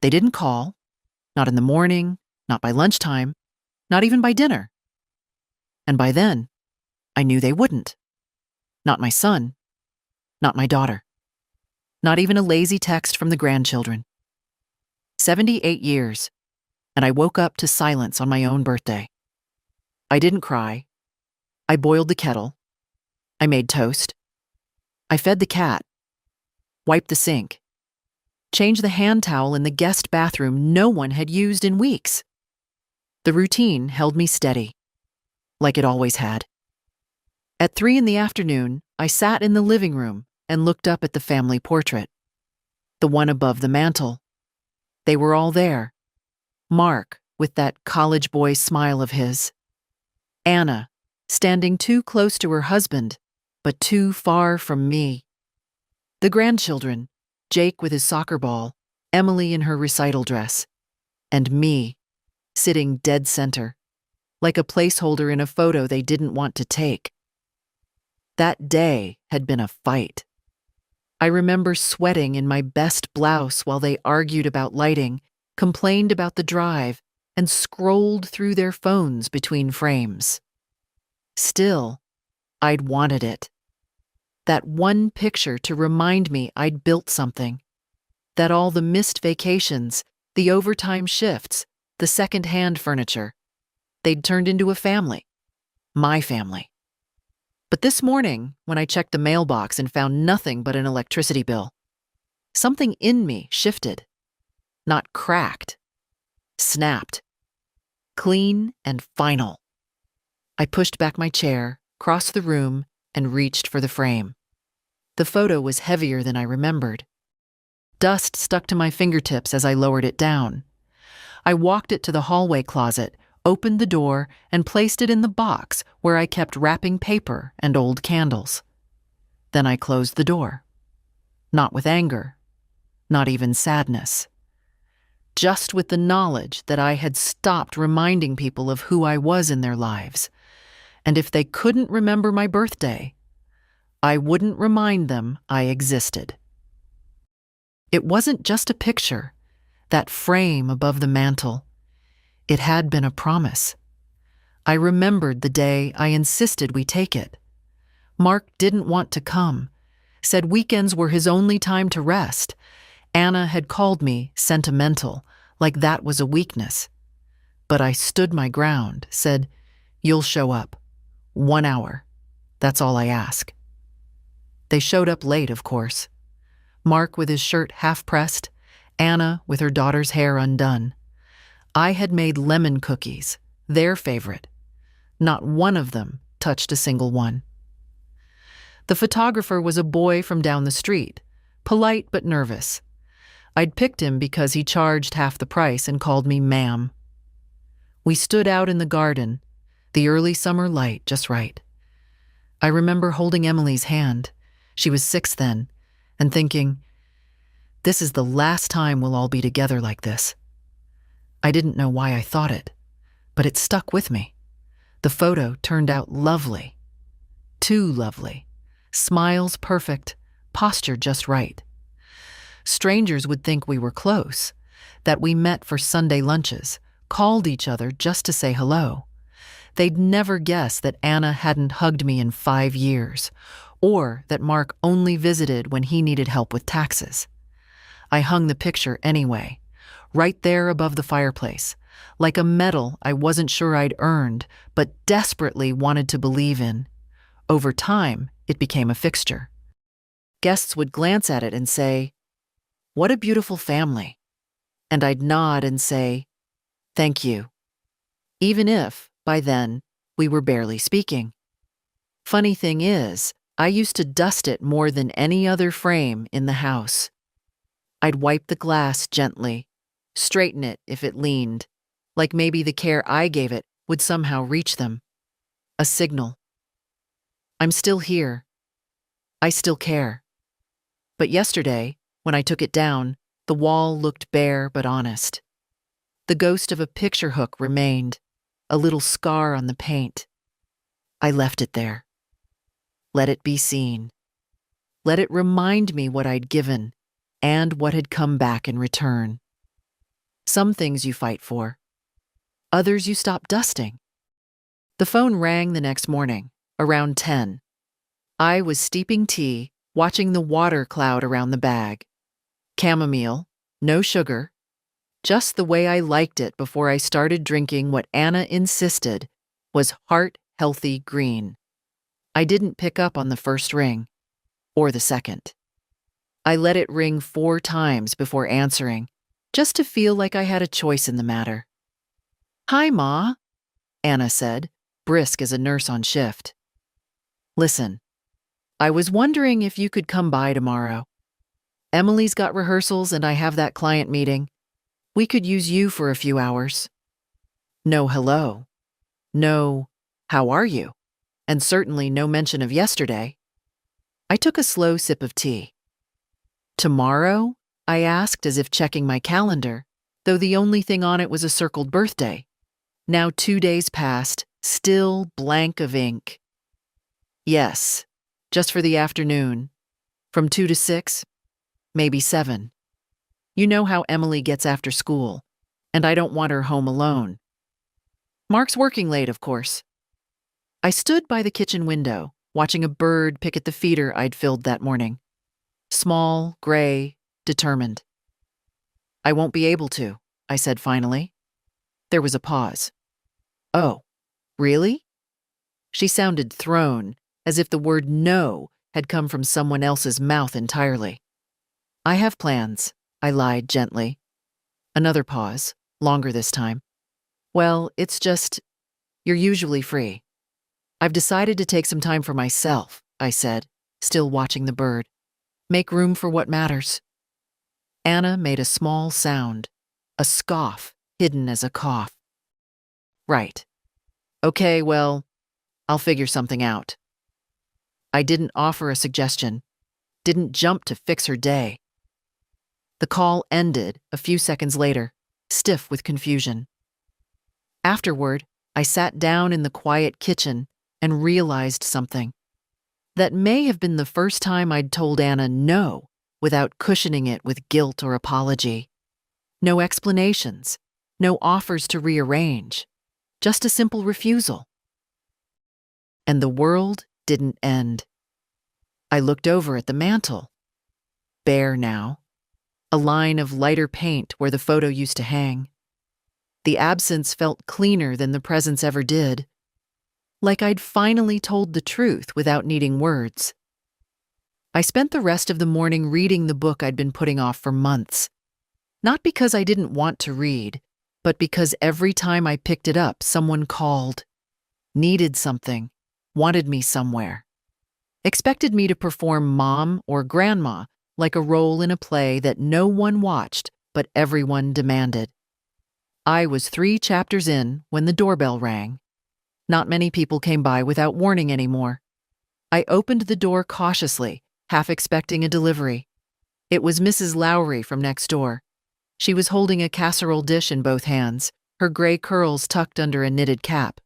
They didn't call, not in the morning, not by lunchtime, not even by dinner. And by then, I knew they wouldn't. Not my son, not my daughter, not even a lazy text from the grandchildren. 78 years, and I woke up to silence on my own birthday. I didn't cry. I boiled the kettle. I made toast. I fed the cat, wiped the sink, changed the hand towel in the guest bathroom no one had used in weeks. The routine held me steady, like it always had. At 3 p.m, I sat in the living room and looked up at the family portrait, the one above the mantel. They were all there. Mark, with that college boy smile of his. Anna, standing too close to her husband, but too far from me. The grandchildren, Jake with his soccer ball, Emily in her recital dress, and me, sitting dead center, like a placeholder in a photo they didn't want to take. That day had been a fight. I remember sweating in my best blouse while they argued about lighting, complained about the drive, and scrolled through their phones between frames. Still, I'd wanted it. That one picture to remind me I'd built something. That all the missed vacations, the overtime shifts, the second-hand furniture, they'd turned into a family. My family. But this morning, when I checked the mailbox and found nothing but an electricity bill, something in me shifted. Not cracked. Snapped. Clean and final. I pushed back my chair, crossed the room, and reached for the frame. The photo was heavier than I remembered. Dust stuck to my fingertips as I lowered it down. I walked it to the hallway closet, opened the door, and placed it in the box where I kept wrapping paper and old candles. Then I closed the door. Not with anger, not even sadness. Just with the knowledge that I had stopped reminding people of who I was in their lives. And if they couldn't remember my birthday, I wouldn't remind them I existed. It wasn't just a picture, that frame above the mantel. It had been a promise. I remembered the day I insisted we take it. Mark didn't want to come, said weekends were his only time to rest. Anna had called me sentimental, like that was a weakness. But I stood my ground, said, "You'll show up. 1 hour. That's all I ask." They showed up late, of course. Mark with his shirt half-pressed, Anna with her daughter's hair undone. I had made lemon cookies, their favorite. Not one of them touched a single one. The photographer was a boy from down the street, polite but nervous. I'd picked him because he charged half the price and called me ma'am. We stood out in the garden, the early summer light just right. I remember holding Emily's hand, she was 6 then, and thinking, this is the last time we'll all be together like this. I didn't know why I thought it, but it stuck with me. The photo turned out lovely. Too lovely. Smiles perfect, posture just right. Strangers would think we were close, that we met for Sunday lunches, called each other just to say hello. They'd never guess that Anna hadn't hugged me in 5 years, or that Mark only visited when he needed help with taxes. I hung the picture anyway, right there above the fireplace, like a medal I wasn't sure I'd earned, but desperately wanted to believe in. Over time, it became a fixture. Guests would glance at it and say, "What a beautiful family." And I'd nod and say, "Thank you." Even if, by then, we were barely speaking. Funny thing is, I used to dust it more than any other frame in the house. I'd wipe the glass gently, straighten it if it leaned, like maybe the care I gave it would somehow reach them. A signal. I'm still here. I still care. But yesterday, when I took it down, the wall looked bare but honest. The ghost of a picture hook remained, a little scar on the paint. I left it there. Let it be seen. Let it remind me what I'd given and what had come back in return. Some things you fight for. Others you stop dusting. The phone rang the next morning, around 10. I was steeping tea, watching the water cloud around the bag. Chamomile, no sugar, just the way I liked it before I started drinking what Anna insisted was heart-healthy green. I didn't pick up on the first ring, or the second. I let it ring 4 times before answering, just to feel like I had a choice in the matter. "Hi, Ma," Anna said, brisk as a nurse on shift. "Listen, I was wondering if you could come by tomorrow. Emily's got rehearsals and I have that client meeting. We could use you for a few hours." No hello. No, "How are you?" And certainly no mention of yesterday. I took a slow sip of tea. "Tomorrow?" I asked, as if checking my calendar, though the only thing on it was a circled birthday. Now 2 days passed, still blank of ink. "Yes, just for the afternoon. From 2 to 6, maybe 7. You know how Emily gets after school, and I don't want her home alone. Mark's working late, of course." I stood by the kitchen window, watching a bird pick at the feeder I'd filled that morning. Small, gray, determined. "I won't be able to," I said finally. There was a pause. "Oh, really?" She sounded thrown, as if the word no had come from someone else's mouth entirely. "I have plans," I lied gently. Another pause, longer this time. "Well, it's just, you're usually free." "I've decided to take some time for myself," I said, still watching the bird. "Make room for what matters." Anna made a small sound, a scoff hidden as a cough. "Right. Okay, well, I'll figure something out." I didn't offer a suggestion, didn't jump to fix her day. The call ended a few seconds later, stiff with confusion. Afterward, I sat down in the quiet kitchen and realized something. That may have been the first time I'd told Anna no without cushioning it with guilt or apology. No explanations, no offers to rearrange, just a simple refusal. And the world didn't end. I looked over at the mantel. Bare now. A line of lighter paint where the photo used to hang. The absence felt cleaner than the presence ever did. Like I'd finally told the truth without needing words. I spent the rest of the morning reading the book I'd been putting off for months. Not because I didn't want to read, but because every time I picked it up, someone called, needed something, wanted me somewhere. Expected me to perform mom or grandma like a role in a play that no one watched but everyone demanded. I was 3 chapters in when the doorbell rang. Not many people came by without warning anymore. I opened the door cautiously, half expecting a delivery. It was Mrs. Lowry from next door. She was holding a casserole dish in both hands, her gray curls tucked under a knitted cap.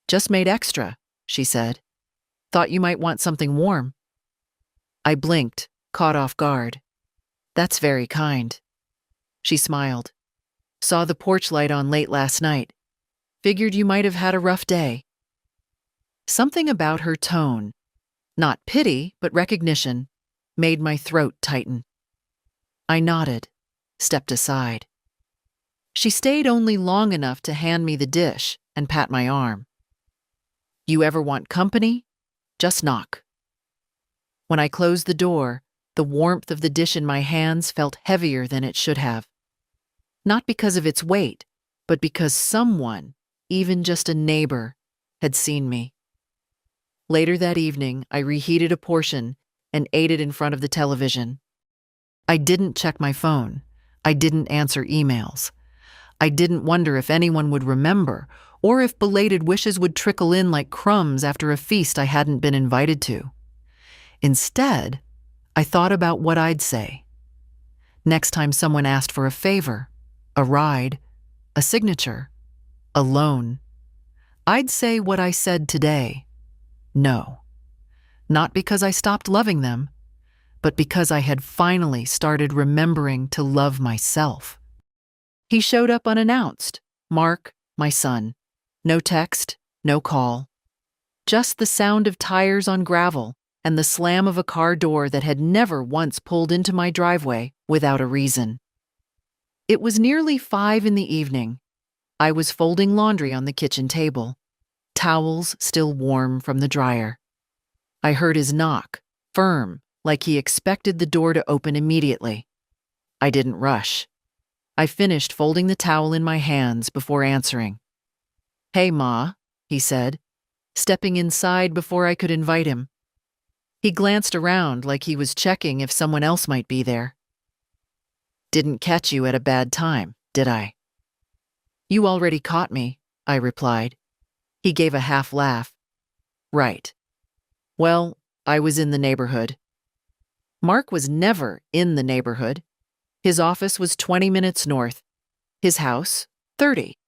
"Just made extra," she said. "Thought you might want something warm." I blinked, caught off guard. "That's very kind." She smiled. "Saw the porch light on late last night. Figured you might have had a rough day." Something about her tone, not pity, but recognition, made my throat tighten. I nodded, stepped aside. She stayed only long enough to hand me the dish and pat my arm. "You ever want company? Just knock." When I closed the door, the warmth of the dish in my hands felt heavier than it should have. Not because of its weight, but because someone, even just a neighbor, had seen me. Later that evening, I reheated a portion and ate it in front of the television. I didn't check my phone. I didn't answer emails. I didn't wonder if anyone would remember or if belated wishes would trickle in like crumbs after a feast I hadn't been invited to. Instead, I thought about what I'd say. Next time someone asked for a favor, a ride, a signature, a loan, I'd say what I said today. No. Not because I stopped loving them, but because I had finally started remembering to love myself. He showed up unannounced. Mark, my son. No text, no call. Just the sound of tires on gravel and the slam of a car door that had never once pulled into my driveway without a reason. It was nearly 5 in the evening. I was folding laundry on the kitchen table, towels still warm from the dryer. I heard his knock, firm, like he expected the door to open immediately. I didn't rush. I finished folding the towel in my hands before answering. "Hey, Ma," he said, stepping inside before I could invite him. He glanced around like he was checking if someone else might be there. "Didn't catch you at a bad time, did I?" "You already caught me," I replied. He gave a half laugh. "Right. Well, I was in the neighborhood." Mark was never in the neighborhood. His office was 20 minutes north. His house, 30.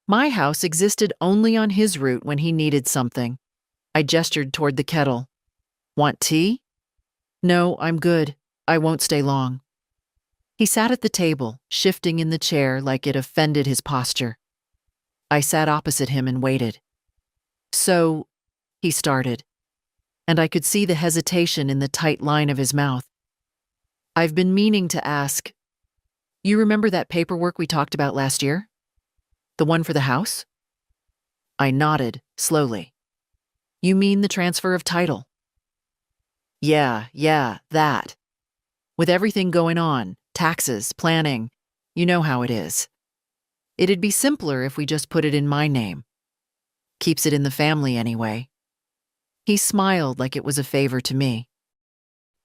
My house existed only on his route when he needed something. I gestured toward the kettle. "Want tea?" "No, I'm good. I won't stay long." He sat at the table, shifting in the chair like it offended his posture. I sat opposite him and waited. "So," he started, and I could see the hesitation in the tight line of his mouth. "I've been meaning to ask, you remember that paperwork we talked about last year? The one for the house?" I nodded, slowly. "You mean the transfer of title?" Yeah, that. With everything going on, taxes, planning, you know how it is. It'd be simpler if we just put it in my name. Keeps it in the family anyway." He smiled like it was a favor to me.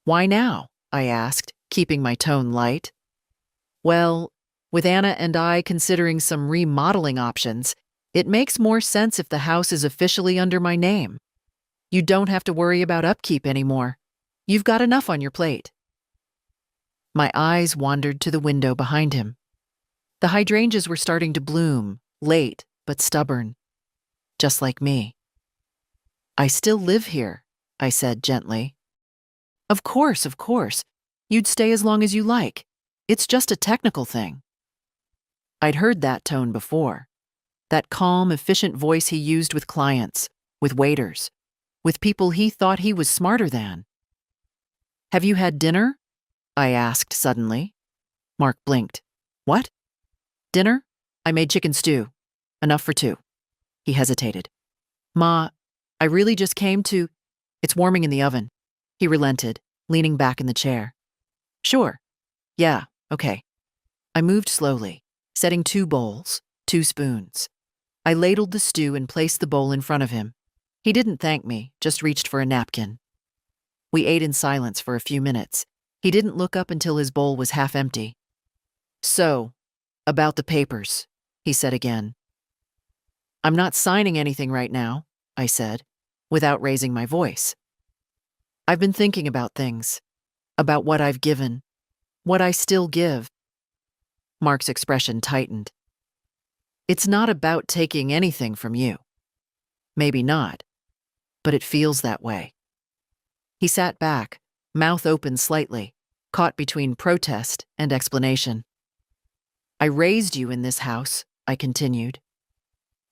"Why now?" I asked, keeping my tone light. "Well, with Anna and I considering some remodeling options, it makes more sense if the house is officially under my name. You don't have to worry about upkeep anymore. You've got enough on your plate." My eyes wandered to the window behind him. The hydrangeas were starting to bloom, late but stubborn, just like me. "I still live here," I said gently. Of course. You'd stay as long as you like. It's just a technical thing." I'd heard that tone before. That calm, efficient voice he used with clients, with waiters, with people he thought he was smarter than. "Have you had dinner?" I asked suddenly. Mark blinked. "What?" "Dinner? I made chicken stew. Enough for 2. He hesitated. "Ma, I really just came to—" "It's warming in the oven." He relented, leaning back in the chair. "Sure. Yeah, okay." I moved slowly, setting 2 bowls, 2 spoons. I ladled the stew and placed the bowl in front of him. He didn't thank me, just reached for a napkin. We ate in silence for a few minutes. He didn't look up until his bowl was half empty. "So, about the papers," he said again. "I'm not signing anything right now," I said, without raising my voice. "I've been thinking about things, about what I've given, what I still give." Mark's expression tightened. "It's not about taking anything from you. Maybe not, but it feels that way." He sat back, mouth open slightly, caught between protest and explanation. "I raised you in this house," I continued.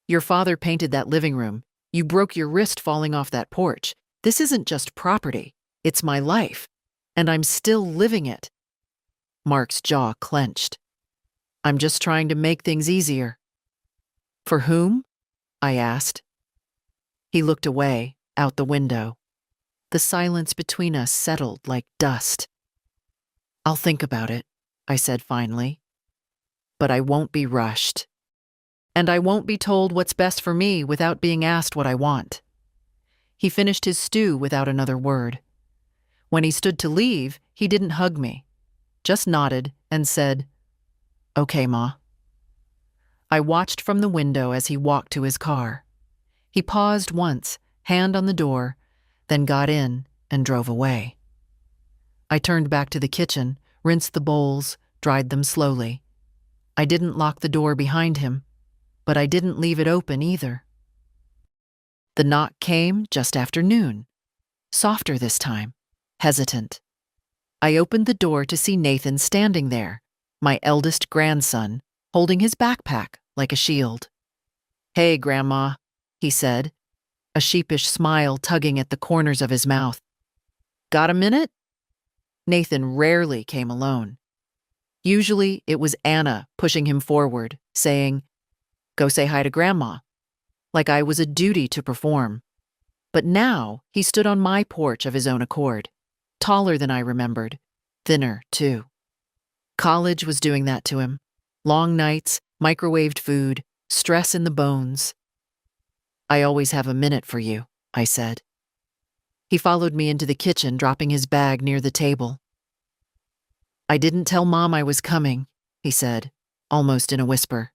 "Your father painted that living room. You broke your wrist falling off that porch. This isn't just property. It's my life. And I'm still living it." Mark's jaw clenched. "I'm just trying to make things easier." "For whom?" I asked. He looked away, out the window. The silence between us settled like dust. "I'll think about it," I said finally. "But I won't be rushed. And I won't be told what's best for me without being asked what I want." He finished his stew without another word. When he stood to leave, he didn't hug me, just nodded and said, "Okay, Ma." I watched from the window as he walked to his car. He paused once, hand on the door, then got in and drove away. I turned back to the kitchen, rinsed the bowls, dried them slowly. I didn't lock the door behind him, but I didn't leave it open either. The knock came just after noon, softer this time, hesitant. I opened the door to see Nathan standing there, my eldest grandson, holding his backpack like a shield. "Hey, Grandma," he said, a sheepish smile tugging at the corners of his mouth. "Got a minute?" Nathan rarely came alone. Usually, it was Anna pushing him forward, saying, "Go say hi to Grandma," like I was a duty to perform. But now, he stood on my porch of his own accord, taller than I remembered, thinner, too. College was doing that to him. Long nights, microwaved food, stress in the bones. "I always have a minute for you," I said. He followed me into the kitchen, dropping his bag near the table. "I didn't tell Mom I was coming," he said, almost in a whisper.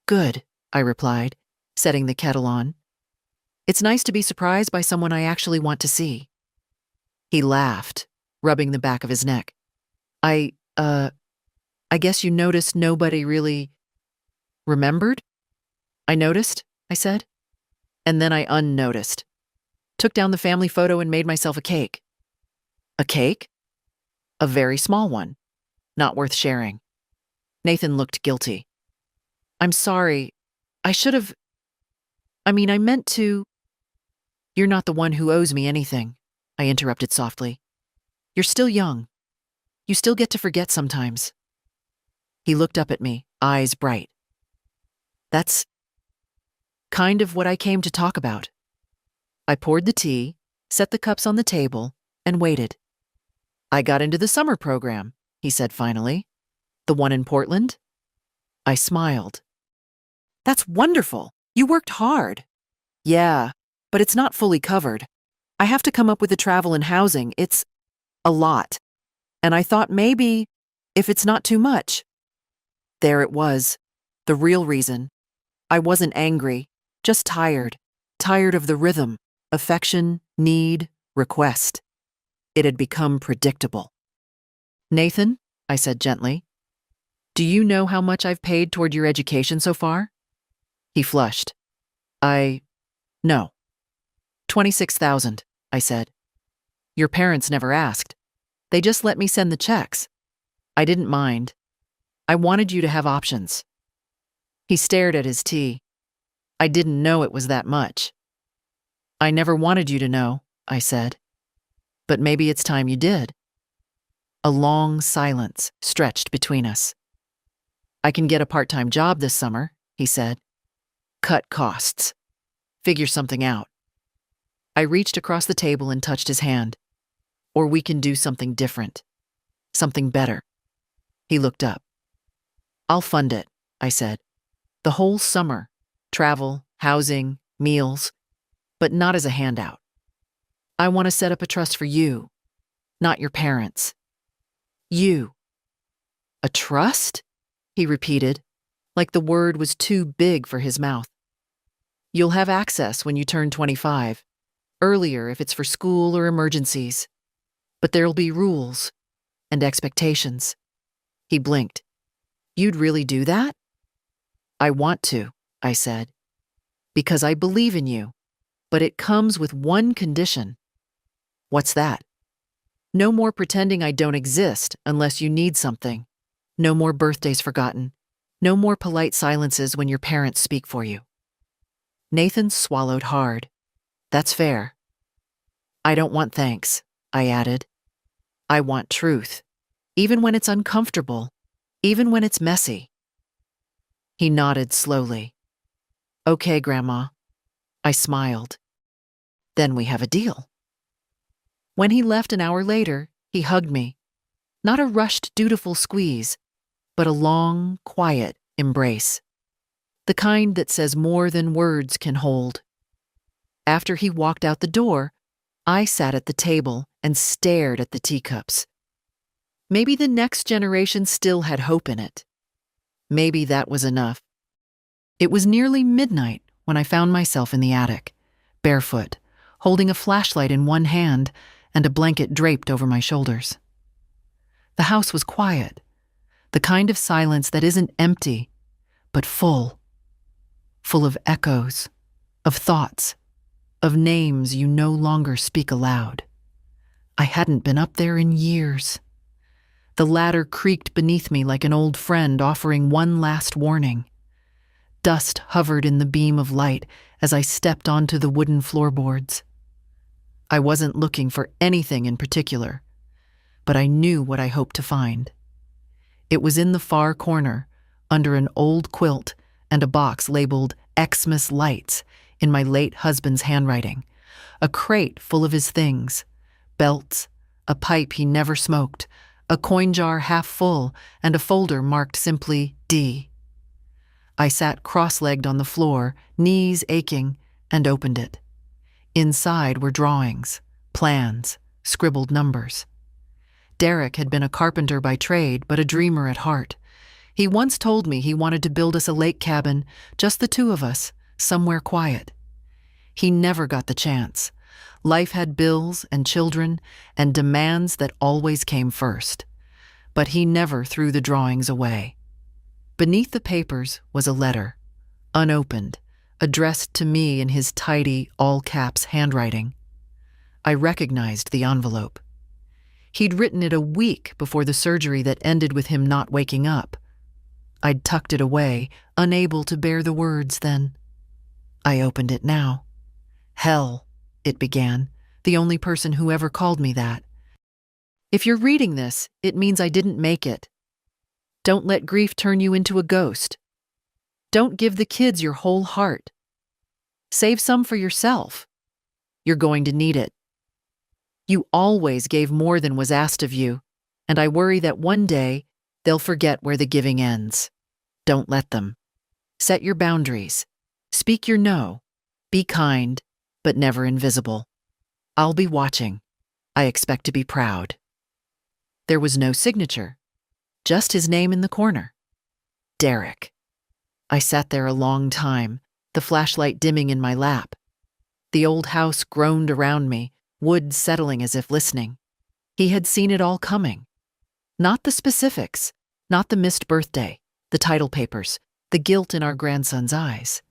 "Good," I replied, setting the kettle on. "It's nice to be surprised by someone I actually want to see." He laughed, rubbing the back of his neck. I guess you noticed nobody really remembered?" "I noticed," I said. And then I unnoticed. Took down the family photo and made myself a cake. "A cake?" "A very small one. Not worth sharing." Nathan looked guilty. "I'm sorry. I meant to—" "You're not the one who owes me anything," I interrupted softly. "You're still young. You still get to forget sometimes." He looked up at me, eyes bright. "That's kind of what I came to talk about." I poured the tea, set the cups on the table, and waited. "I got into the summer program," he said finally. "The one in Portland?" I smiled. "That's wonderful. You worked hard." "Yeah, but it's not fully covered. I have to come up with the travel and housing. It's a lot. And I thought maybe, if it's not too much." There it was, the real reason. I wasn't angry, just tired. Tired of the rhythm, affection, need, request. It had become predictable. "Nathan," I said gently, "do you know how much I've paid toward your education so far?" He flushed. No. 26,000, I said. "Your parents never asked. They just let me send the checks. I didn't mind. I wanted you to have options." He stared at his tea. "I didn't know it was that much." "I never wanted you to know," I said. "But maybe it's time you did." A long silence stretched between us. "I can get a part-time job this summer," he said. "Cut costs. Figure something out." I reached across the table and touched his hand. "Or we can do something different. Something better." He looked up. "I'll fund it," I said. "The whole summer. Travel, housing, meals. But not as a handout. I want to set up a trust for you, not your parents. You." "A trust?" he repeated, like the word was too big for his mouth. "You'll have access when you turn 25. Earlier if it's for school or emergencies. But there'll be rules and expectations." He blinked. "You'd really do that?" "I want to," I said. "Because I believe in you. But it comes with one condition." "What's that?" "No more pretending I don't exist unless you need something. No more birthdays forgotten. No more polite silences when your parents speak for you." Nathan swallowed hard. "That's fair." "I don't want thanks," I added. "I want truth, even when it's uncomfortable, even when it's messy." He nodded slowly. "Okay, Grandma." I smiled. "Then we have a deal." When he left an hour later, he hugged me. Not a rushed, dutiful squeeze, but a long, quiet embrace. The kind that says more than words can hold. After he walked out the door, I sat at the table and stared at the teacups. Maybe the next generation still had hope in it. Maybe that was enough. It was nearly midnight when I found myself in the attic, barefoot, holding a flashlight in one hand and a blanket draped over my shoulders. The house was quiet, the kind of silence that isn't empty, but full of echoes, of thoughts, of names you no longer speak aloud. I hadn't been up there in years. The ladder creaked beneath me like an old friend offering one last warning. Dust hovered in the beam of light as I stepped onto the wooden floorboards. I wasn't looking for anything in particular, but I knew what I hoped to find. It was in the far corner, under an old quilt and a box labeled Xmas Lights in my late husband's handwriting, a crate full of his things, belts, a pipe he never smoked, a coin jar half full, and a folder marked simply D. I sat cross-legged on the floor, knees aching, and opened it. Inside were drawings, plans, scribbled numbers. Derek had been a carpenter by trade, but a dreamer at heart. He once told me he wanted to build us a lake cabin, just the two of us, somewhere quiet. He never got the chance. Life had bills and children and demands that always came first. But he never threw the drawings away. Beneath the papers was a letter, unopened, addressed to me in his tidy, all-caps handwriting. I recognized the envelope. He'd written it a week before the surgery that ended with him not waking up. I'd tucked it away, unable to bear the words then. I opened it now. Hell, it began, the only person who ever called me that. If you're reading this, it means I didn't make it. Don't let grief turn you into a ghost. Don't give the kids your whole heart. Save some for yourself. You're going to need it. You always gave more than was asked of you, and I worry that one day they'll forget where the giving ends. Don't let them. Set your boundaries. Speak your no. Be kind, but never invisible. I'll be watching. I expect to be proud. There was no signature, just his name in the corner. Derek. I sat there a long time, the flashlight dimming in my lap. The old house groaned around me, wood settling as if listening. He had seen it all coming. Not the specifics, not the missed birthday, the title papers, the guilt in our grandson's eyes.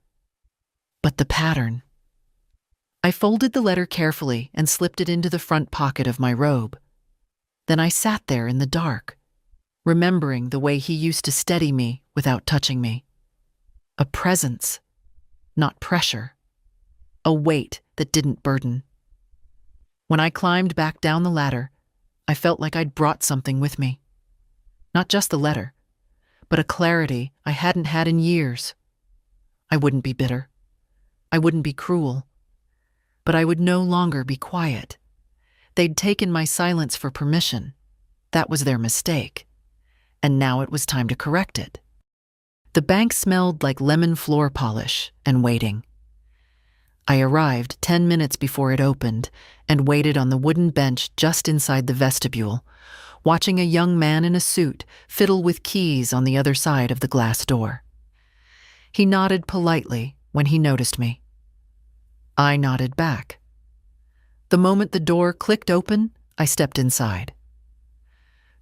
But the pattern. I folded the letter carefully and slipped it into the front pocket of my robe. Then I sat there in the dark, remembering the way he used to steady me without touching me. A presence, not pressure. A weight that didn't burden. When I climbed back down the ladder, I felt like I'd brought something with me. Not just the letter, but a clarity I hadn't had in years. I wouldn't be bitter. I wouldn't be cruel. But I would no longer be quiet. They'd taken my silence for permission. That was their mistake. And now it was time to correct it. The bank smelled like lemon floor polish and waiting. I arrived 10 minutes before it opened and waited on the wooden bench just inside the vestibule, watching a young man in a suit fiddle with keys on the other side of the glass door. He nodded politely when he noticed me. I nodded back. The moment the door clicked open, I stepped inside.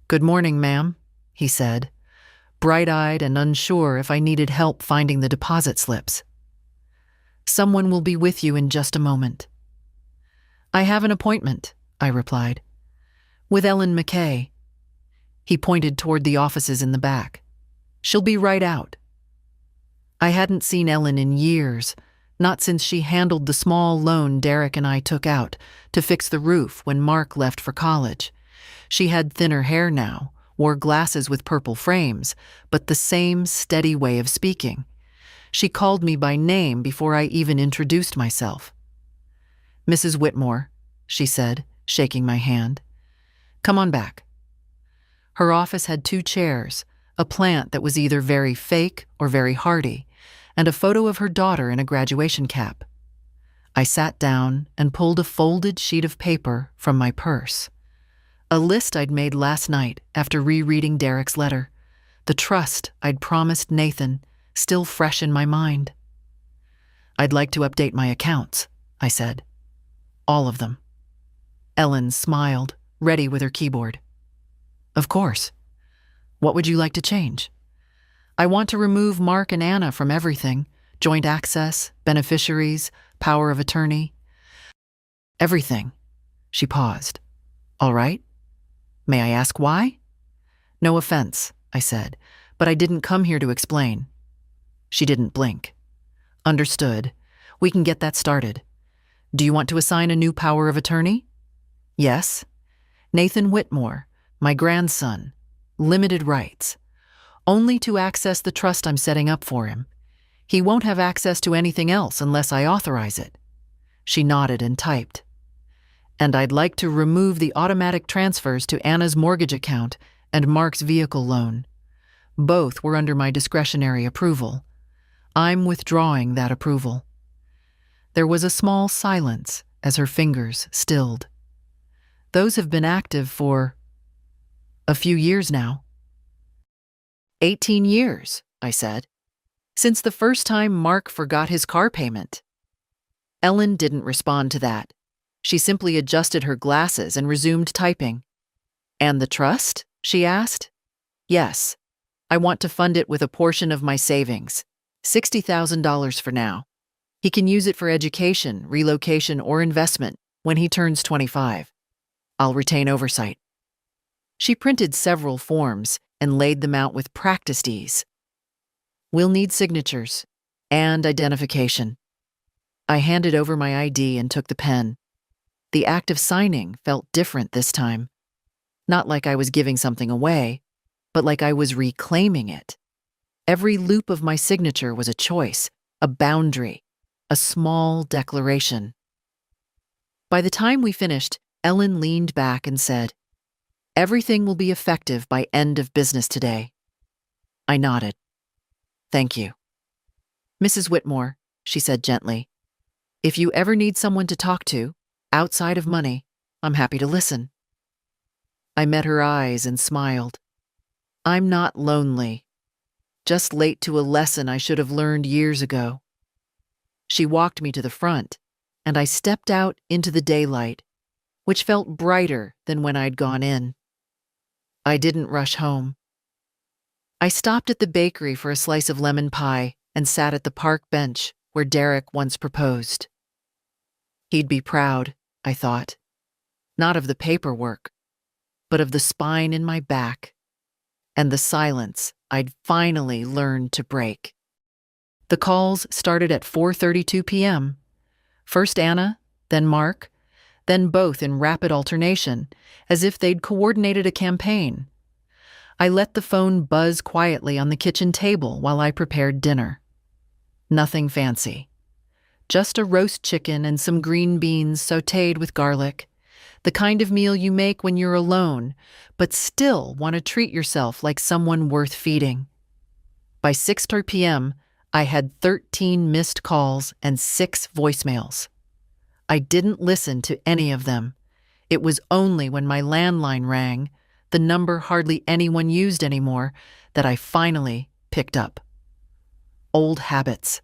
"Good morning, ma'am," he said, bright-eyed and unsure if I needed help finding the deposit slips. "Someone will be with you in just a moment." "I have an appointment," I replied. "With Ellen McKay." He pointed toward the offices in the back. "She'll be right out." I hadn't seen Ellen in years, not since she handled the small loan Derek and I took out to fix the roof when Mark left for college. She had thinner hair now, wore glasses with purple frames, but the same steady way of speaking. She called me by name before I even introduced myself. "Mrs. Whitmore," she said, shaking my hand. "Come on back." Her office had 2 chairs, a plant that was either very fake or very hardy, and a photo of her daughter in a graduation cap. I sat down and pulled a folded sheet of paper from my purse. A list I'd made last night after rereading Derek's letter. The trust I'd promised Nathan, still fresh in my mind. "I'd like to update my accounts," I said. "All of them." Ellen smiled, ready with her keyboard. "Of course. What would you like to change?" "I want to remove Mark and Anna from everything. Joint access, beneficiaries, power of attorney." "Everything." She paused. "All right. May I ask why?" No offense, I said, but I didn't come here to explain. She didn't blink. Understood. We can get that started. Do you want to assign a new power of attorney? Yes. Nathan Whitmore, my grandson. Limited rights. Only to access the trust I'm setting up for him. He won't have access to anything else unless I authorize it. She nodded and typed. And I'd like to remove the automatic transfers to Anna's mortgage account and Mark's vehicle loan. Both were under my discretionary approval. I'm withdrawing that approval. There was a small silence as her fingers stilled. Those have been active for a few years now. 18 years, I said. Since the first time Mark forgot his car payment. Ellen didn't respond to that. She simply adjusted her glasses and resumed typing. And the trust? She asked. Yes. I want to fund it with a portion of my savings. $60,000 for now. He can use it for education, relocation, or investment when he turns 25. I'll retain oversight. She printed several forms and laid them out with practiced ease. We'll need signatures and identification. I handed over my ID and took the pen. The act of signing felt different this time. Not like I was giving something away, but like I was reclaiming it. Every loop of my signature was a choice, a boundary, a small declaration. By the time we finished, Ellen leaned back and said, "Everything will be effective by end of business today." I nodded. "Thank you." "Mrs. Whitmore," she said gently, "if you ever need someone to talk to, outside of money, I'm happy to listen." I met her eyes and smiled. I'm not lonely. Just late to a lesson I should have learned years ago. She walked me to the front, and I stepped out into the daylight, which felt brighter than when I'd gone in. I didn't rush home. I stopped at the bakery for a slice of lemon pie and sat at the park bench where Derek once proposed. He'd be proud, I thought, not of the paperwork, but of the spine in my back and the silence I'd finally learned to break. The calls started at 4:32 p.m. First Anna, then Mark, then both in rapid alternation, as if they'd coordinated a campaign. I let the phone buzz quietly on the kitchen table while I prepared dinner. Nothing fancy. Just a roast chicken and some green beans sautéed with garlic, the kind of meal you make when you're alone, but still want to treat yourself like someone worth feeding. By 6:30 p.m., I had 13 missed calls and 6 voicemails. I didn't listen to any of them. It was only when my landline rang, the number hardly anyone used anymore, that I finally picked up. Old habits.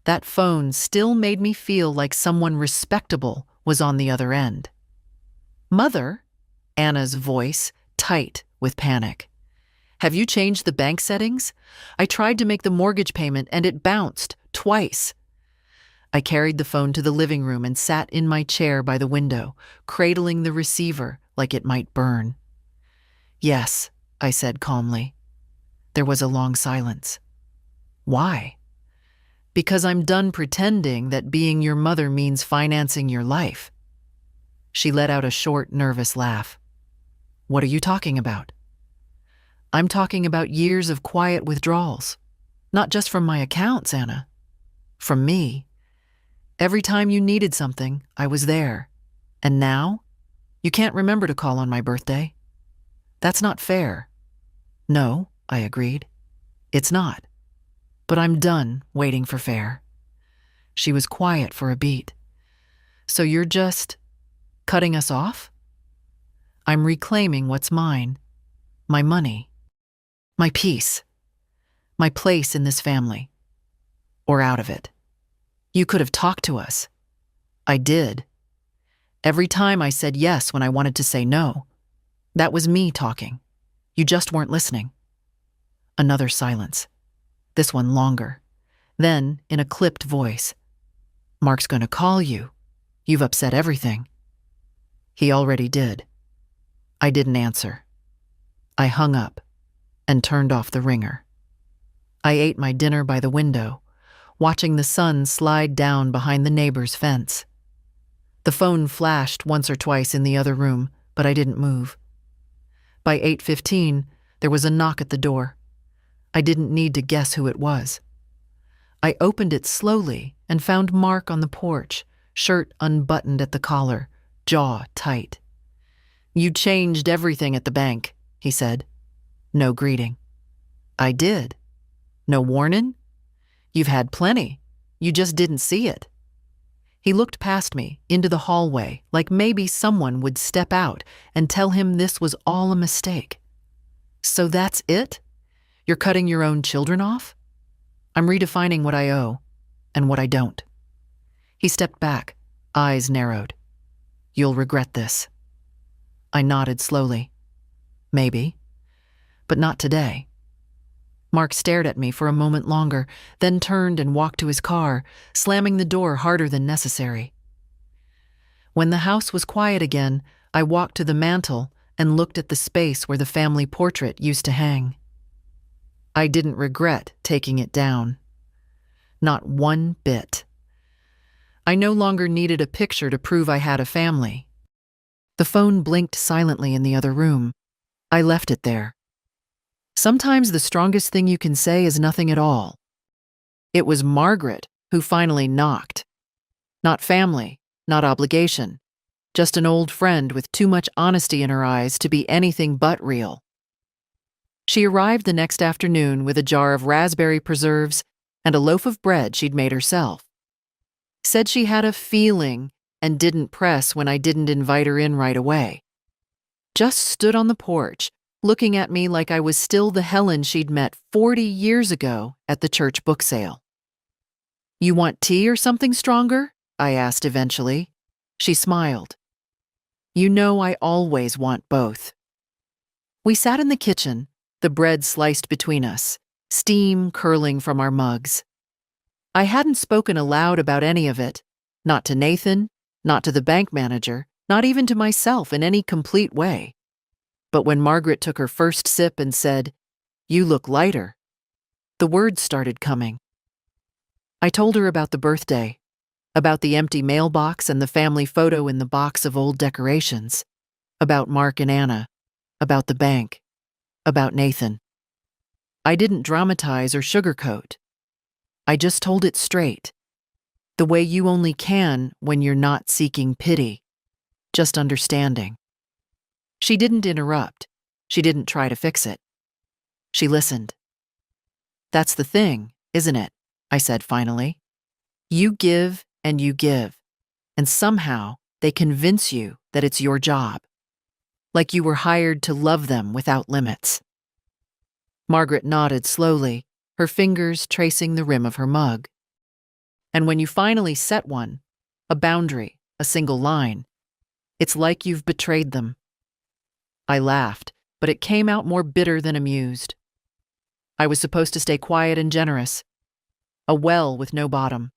That phone still made me feel like someone respectable was on the other end. "Mother," Anna's voice, tight with panic. "Have you changed the bank settings? I tried to make the mortgage payment and it bounced twice." I carried the phone to the living room and sat in my chair by the window, cradling the receiver like it might burn. "Yes," I said calmly. There was a long silence. "Why?" "Because I'm done pretending that being your mother means financing your life." She let out a short, nervous laugh. "What are you talking about?" "I'm talking about years of quiet withdrawals. Not just from my accounts, Anna. From me. Every time you needed something, I was there. And now, you can't remember to call on my birthday. That's not fair." "No," I agreed. "It's not. But I'm done waiting for fair." She was quiet for a beat. "So you're just cutting us off?" "I'm reclaiming what's mine. My money. My peace. My place in this family. Or out of it. You could have talked to us. I did. Every time I said yes when I wanted to say no. That was me talking. You just weren't listening." Another silence. This one longer. Then, in a clipped voice, "Mark's going to call you. You've upset everything." "He already did." I didn't answer. I hung up and turned off the ringer. I ate my dinner by the window, watching the sun slide down behind the neighbor's fence. The phone flashed once or twice in the other room, but I didn't move. By 8:15, there was a knock at the door. I didn't need to guess who it was. I opened it slowly and found Mark on the porch, shirt unbuttoned at the collar, jaw tight. "You changed everything at the bank," he said. No greeting. "I did. No warning? You've had plenty. You just didn't see it." He looked past me, into the hallway, like maybe someone would step out and tell him this was all a mistake. "So that's it? You're cutting your own children off?" "I'm redefining what I owe and what I don't." He stepped back, eyes narrowed. "You'll regret this." I nodded slowly. "Maybe. But not today." Mark stared at me for a moment longer, then turned and walked to his car, slamming the door harder than necessary. When the house was quiet again, I walked to the mantel and looked at the space where the family portrait used to hang. I didn't regret taking it down. Not one bit. I no longer needed a picture to prove I had a family. The phone blinked silently in the other room. I left it there. Sometimes the strongest thing you can say is nothing at all. It was Margaret who finally knocked. Not family, not obligation, just an old friend with too much honesty in her eyes to be anything but real. She arrived the next afternoon with a jar of raspberry preserves and a loaf of bread she'd made herself. Said she had a feeling and didn't press when I didn't invite her in right away. Just stood on the porch, looking at me like I was still the Helen she'd met 40 years ago at the church book sale. "You want tea or something stronger?" I asked eventually. She smiled. "You know I always want both." We sat in the kitchen, the bread sliced between us, steam curling from our mugs. I hadn't spoken aloud about any of it, not to Nathan, not to the bank manager, not even to myself in any complete way. But when Margaret took her first sip and said, "You look lighter," the words started coming. I told her about the birthday, about the empty mailbox and the family photo in the box of old decorations, about Mark and Anna, about the bank, about Nathan. I didn't dramatize or sugarcoat. I just told it straight, the way you only can when you're not seeking pity, just understanding. She didn't interrupt. She didn't try to fix it. She listened. "That's the thing, isn't it?" I said finally. "You give, and somehow they convince you that it's your job, like you were hired to love them without limits." Margaret nodded slowly, her fingers tracing the rim of her mug. "And when you finally set one, a boundary, a single line, it's like you've betrayed them." I laughed, but it came out more bitter than amused. I was supposed to stay quiet and generous. A well with no bottom.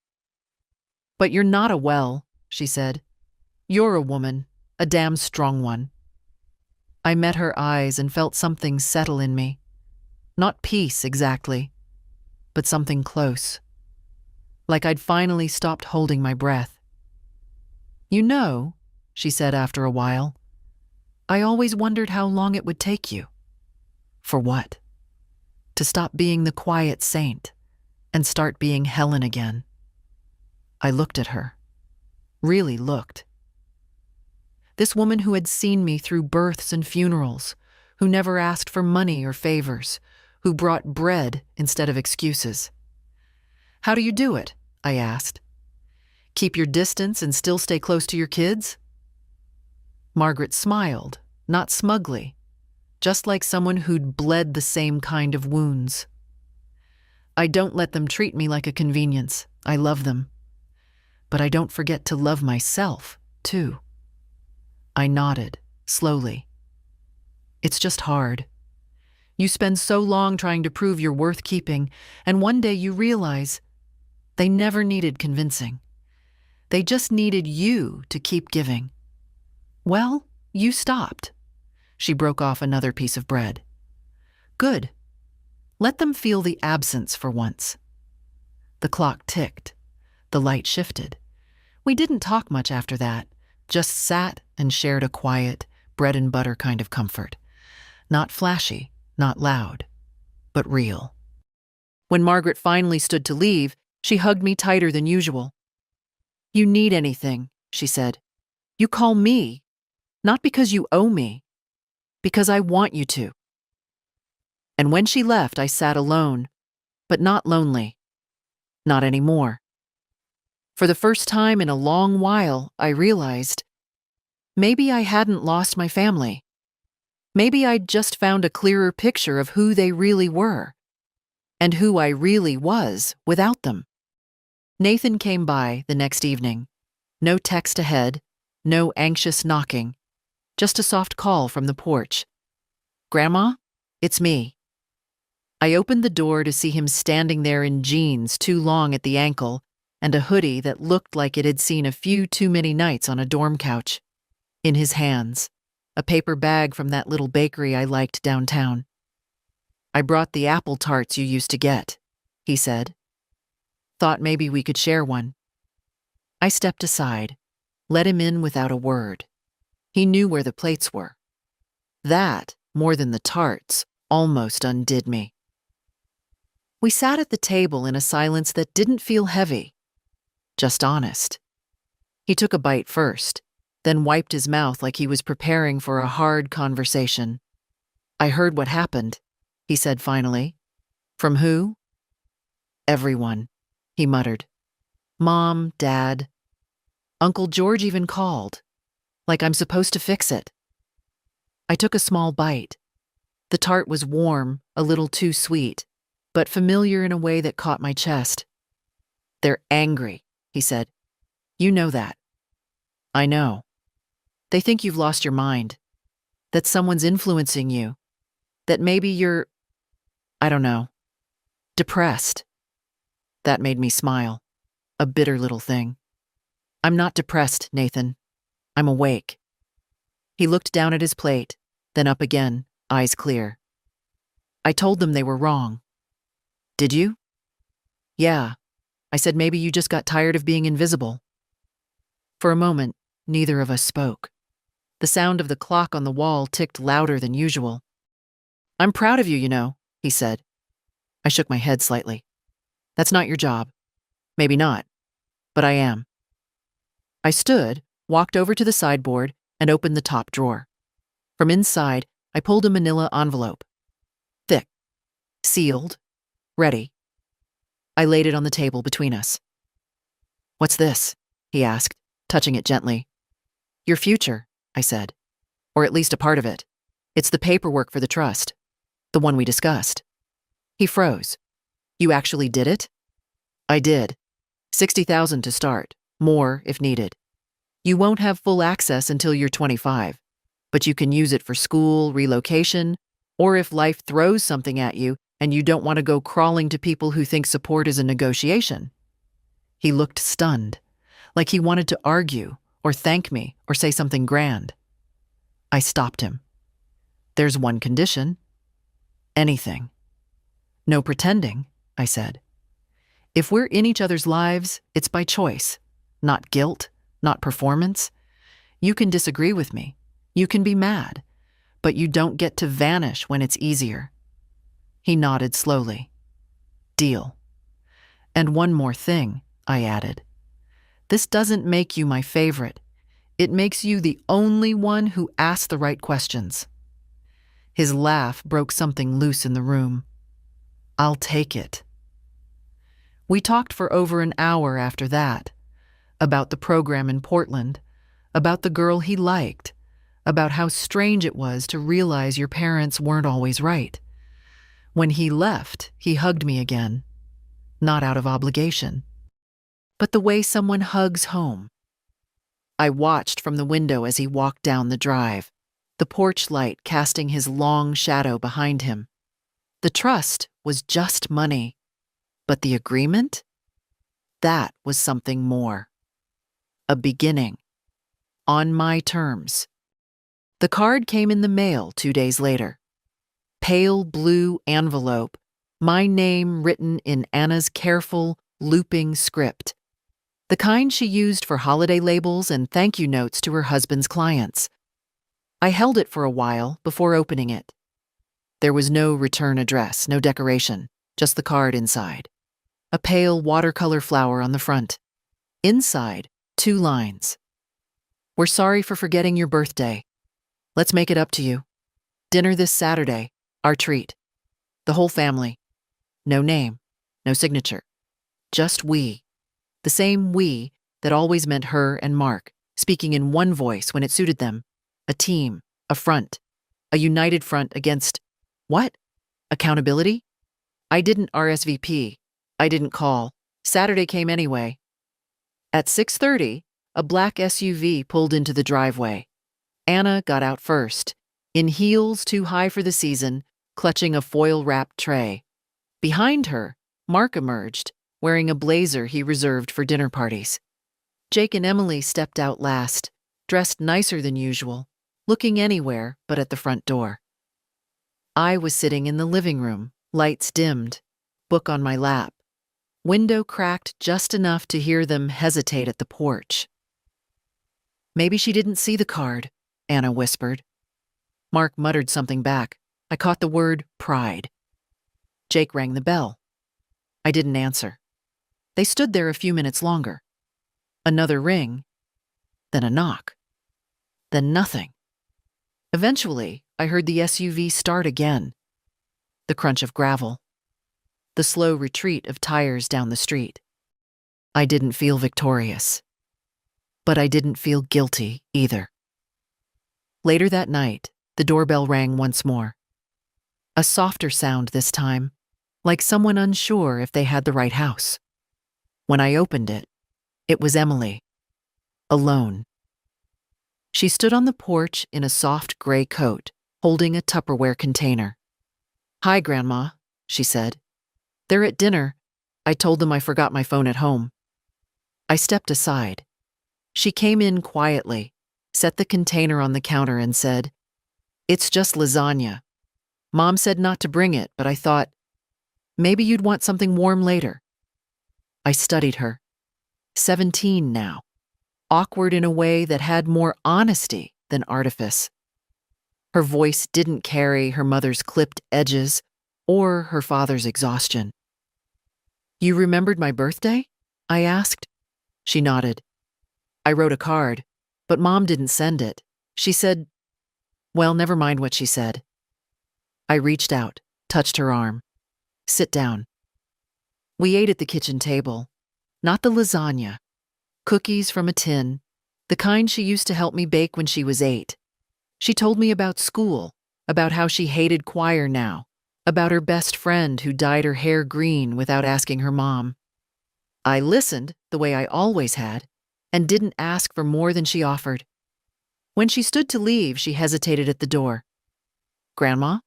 "But you're not a well," she said. "You're a woman, a damn strong one." I met her eyes and felt something settle in me. Not peace exactly, but something close. Like I'd finally stopped holding my breath. "You know," she said after a while, "I always wondered how long it would take you." "For what?" "To stop being the quiet saint and start being Helen again." I looked at her. Really looked. This woman who had seen me through births and funerals, who never asked for money or favors, who brought bread instead of excuses. "How do you do it?" I asked. "Keep your distance and still stay close to your kids?" Margaret smiled, not smugly, just like someone who'd bled the same kind of wounds. "I don't let them treat me like a convenience. I love them. But I don't forget to love myself, too." I nodded, slowly. "It's just hard. You spend so long trying to prove you're worth keeping, and one day you realize they never needed convincing. They just needed you to keep giving. Well, you stopped." She broke off another piece of bread. Good. Let them feel the absence for once. The clock ticked. The light shifted. We didn't talk much after that, just sat and shared a quiet, bread and butter kind of comfort. Not flashy, not loud, but real. When Margaret finally stood to leave, she hugged me tighter than usual. "You need anything," she said. "You call me, not because you owe me, because I want you to." And when she left, I sat alone, but not lonely. Not anymore. For the first time in a long while, I realized maybe I hadn't lost my family. Maybe I'd just found a clearer picture of who they really were, and who I really was without them. Nathan came by the next evening. No text ahead, no anxious knocking, just a soft call from the porch. "Grandma, it's me." I opened the door to see him standing there in jeans too long at the ankle and a hoodie that looked like it had seen a few too many nights on a dorm couch. In his hands, a paper bag from that little bakery I liked downtown. "I brought the apple tarts you used to get," he said. "Thought maybe we could share one." I stepped aside, let him in without a word. He knew where the plates were. That, more than the tarts, almost undid me. We sat at the table in a silence that didn't feel heavy, just honest. He took a bite first, then wiped his mouth like he was preparing for a hard conversation. "I heard what happened," he said finally. "From who?" "Everyone," he muttered. "Mom, Dad. Uncle George even called, like I'm supposed to fix it." I took a small bite. The tart was warm, a little too sweet, but familiar in a way that caught my chest. "They're angry," he said. "You know that." "I know. They think you've lost your mind, that someone's influencing you, that maybe you're, I don't know, depressed." That made me smile, a bitter little thing. "I'm not depressed, Nathan. I'm awake." He looked down at his plate, then up again, eyes clear. "I told them they were wrong." "Did you?" "Yeah. I said maybe you just got tired of being invisible." For a moment, neither of us spoke. The sound of the clock on the wall ticked louder than usual. "I'm proud of you, you know," he said. I shook my head slightly. "That's not your job." "Maybe not, but I am." I stood, walked over to the sideboard, and opened the top drawer. From inside, I pulled a manila envelope. Thick, sealed, ready. I laid it on the table between us. "What's this?" he asked, touching it gently. "Your future," I said. "Or at least a part of it. It's the paperwork for the trust. The one we discussed." He froze. "You actually did it?" "I did. 60,000 to start. More if needed. You won't have full access until you're 25, but you can use it for school, relocation, or if life throws something at you and you don't want to go crawling to people who think support is a negotiation." He looked stunned, like he wanted to argue or thank me or say something grand. I stopped him. "There's one condition." "Anything." "No pretending," I said. "If we're in each other's lives, it's by choice, not guilt, not performance. You can disagree with me. You can be mad, but you don't get to vanish when it's easier." He nodded slowly. "Deal." "And one more thing," I added. "This doesn't make you my favorite. It makes you the only one who asks the right questions." His laugh broke something loose in the room. "I'll take it." We talked for over an hour after that, about the program in Portland, about the girl he liked, about how strange it was to realize your parents weren't always right. When he left, he hugged me again, not out of obligation, but the way someone hugs home. I watched from the window as he walked down the drive, the porch light casting his long shadow behind him. The trust was just money, but the agreement? That was something more. A beginning. On my terms. The card came in the mail 2 days later. Pale blue envelope, my name written in Anna's careful, looping script. The kind she used for holiday labels and thank you notes to her husband's clients. I held it for a while before opening it. There was no return address, no decoration, just the card inside. A pale watercolor flower on the front. Inside, 2 lines. We're sorry for forgetting your birthday. Let's make it up to you. Dinner this Saturday, our treat. The whole family. No name, no signature. Just we. The same we that always meant her and Mark, speaking in one voice when it suited them. A team, a front, a united front against what? Accountability? I didn't RSVP. I didn't call. Saturday came anyway. At 6:30, a black SUV pulled into the driveway. Anna got out first, in heels too high for the season, clutching a foil-wrapped tray. Behind her, Mark emerged, wearing a blazer he reserved for dinner parties. Jake and Emily stepped out last, dressed nicer than usual, looking anywhere but at the front door. I was sitting in the living room, lights dimmed, book on my lap, window cracked just enough to hear them hesitate at the porch. Maybe she didn't see the card, Anna whispered. Mark muttered something back. I caught the word pride. Jake rang the bell. I didn't answer. They stood there a few minutes longer. Another ring, then a knock, then nothing. Eventually, I heard the SUV start again. The crunch of gravel. The slow retreat of tires down the street. I didn't feel victorious. But I didn't feel guilty either. Later that night, the doorbell rang once more. A softer sound this time, like someone unsure if they had the right house. When I opened it, it was Emily, alone. She stood on the porch in a soft gray coat, holding a Tupperware container. Hi, Grandma, she said. They're at dinner. I told them I forgot my phone at home. I stepped aside. She came in quietly, set the container on the counter and said, It's just lasagna. Mom said not to bring it, but I thought, maybe you'd want something warm later. I studied her. 17 now. Awkward in a way that had more honesty than artifice. Her voice didn't carry her mother's clipped edges or her father's exhaustion. You remembered my birthday? I asked. She nodded. I wrote a card, but Mom didn't send it. She said, well, never mind what she said. I reached out, touched her arm. Sit down. We ate at the kitchen table. Not the lasagna. Cookies from a tin, the kind she used to help me bake when she was 8. She told me about school, about how she hated choir now, about her best friend who dyed her hair green without asking her mom. I listened, the way I always had, and didn't ask for more than she offered. When she stood to leave, she hesitated at the door. Grandma?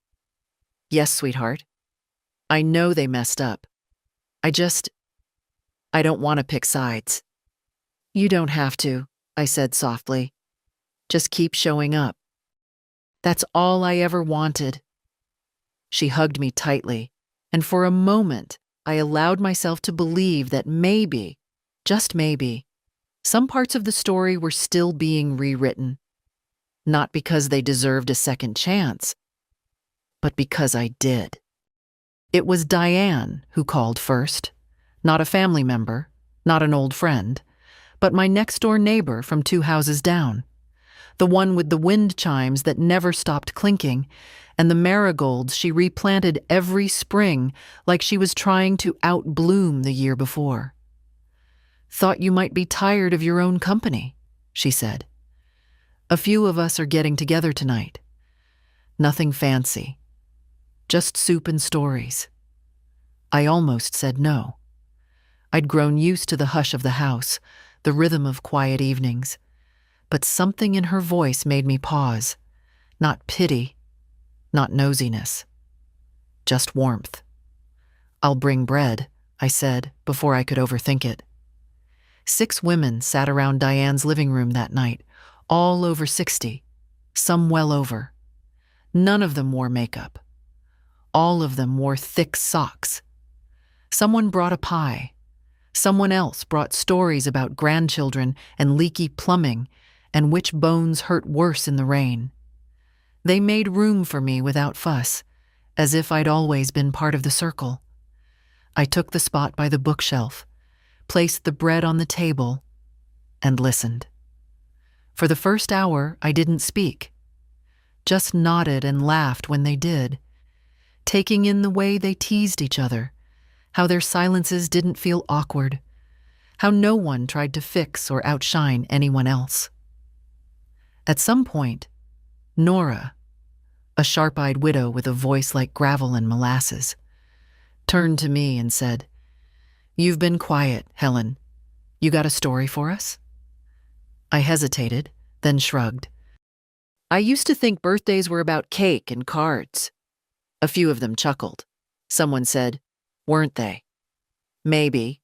Yes, sweetheart. I know they messed up. I don't want to pick sides. You don't have to, I said softly. Just keep showing up. That's all I ever wanted. She hugged me tightly, and for a moment, I allowed myself to believe that maybe, just maybe, some parts of the story were still being rewritten. Not because they deserved a second chance, but because I did. It was Diane who called first, not a family member, not an old friend, but my next-door neighbor from 2 houses down, the one with the wind chimes that never stopped clinking, and the marigolds she replanted every spring like she was trying to outbloom the year before. Thought you might be tired of your own company, she said. A few of us are getting together tonight. Nothing fancy. Just soup and stories. I almost said no. I'd grown used to the hush of the house, the rhythm of quiet evenings, but something in her voice made me pause. Not pity, not nosiness, just warmth. I'll bring bread, I said before I could overthink it. 6 women sat around Diane's living room that night, all over 60, some well over. None of them wore makeup. All of them wore thick socks. Someone brought a pie. Someone else brought stories about grandchildren and leaky plumbing and which bones hurt worse in the rain. They made room for me without fuss, as if I'd always been part of the circle. I took the spot by the bookshelf, placed the bread on the table, and listened. For the first hour, I didn't speak, just nodded and laughed when they did, taking in the way they teased each other, how their silences didn't feel awkward, how no one tried to fix or outshine anyone else. At some point, Nora, a sharp-eyed widow with a voice like gravel and molasses, turned to me and said, "You've been quiet, Helen. You got a story for us?" I hesitated, then shrugged. "I used to think birthdays were about cake and cards." A few of them chuckled. Someone said, "Weren't they?" "Maybe.